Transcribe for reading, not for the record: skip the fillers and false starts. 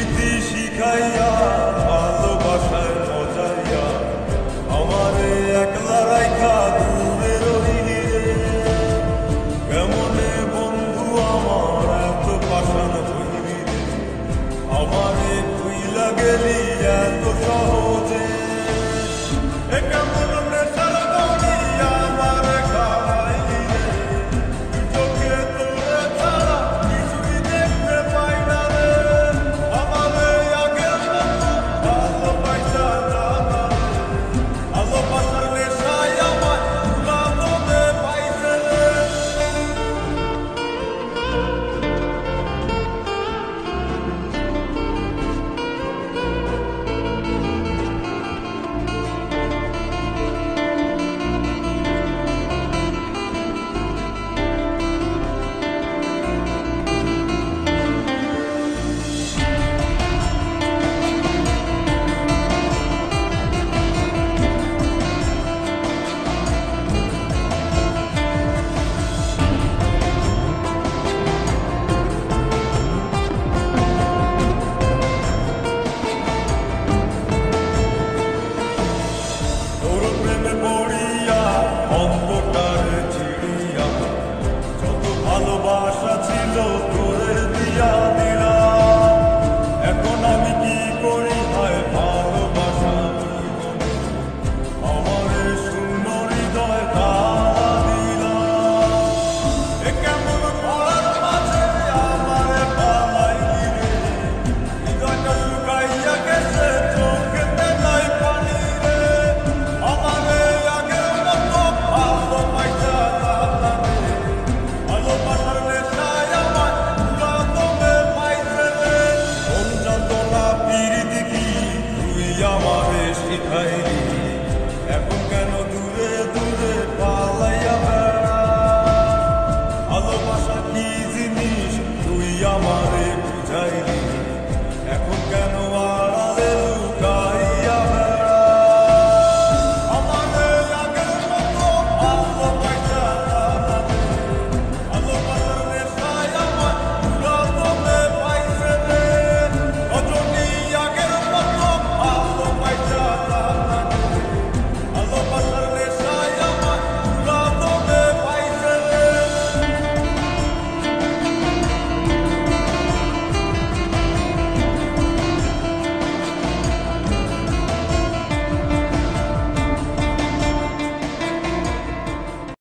প্রীতি শিখাইয়া ভালোবাসায় মজাইয়া আমারে একলা রাইখা দূরে রইলি কেমনে বন্ধু আমার এত পাষাণ হইলি আমারে ভুইলা গেলি এত সহজে কেমন নেশার বনি আমার খাওয়াইলি চোখে তোরে ছাড়া কিছুই দেখতে পাই না রে আমারে আগের মতো ভালোবাসা জানা ভালোবাসার নেশায় আমার ভুলাতে পাইছে রে তোর প্রেমে পড়িয়া অন্ধকার চিড়িয়া যত ভালোবাসা ছিল তোরে দিয়া দিলাম এখন আমি কি করি হায় ভালোবাসা জীবনে আমারে শূন্য হৃদয় তালা দিলাম কেমন ঘর মাঝে আমারে পালাইলি রে হৃদয়টা শুকাইয়া গেছে চোখেতে নাই পানি রে আমারে আগের মতো ভালোবাসা জানা রে ভালোবাসার নেশায় আমার ভুলাতে পাইছে রে কোন যন্ত্রণা প্রীতি কি তুই আমারে শিখাইলি এখন কেন দূরে দূরে পালাইয়া বেড়া ভালোবাসা কি জিনিস তুই আমার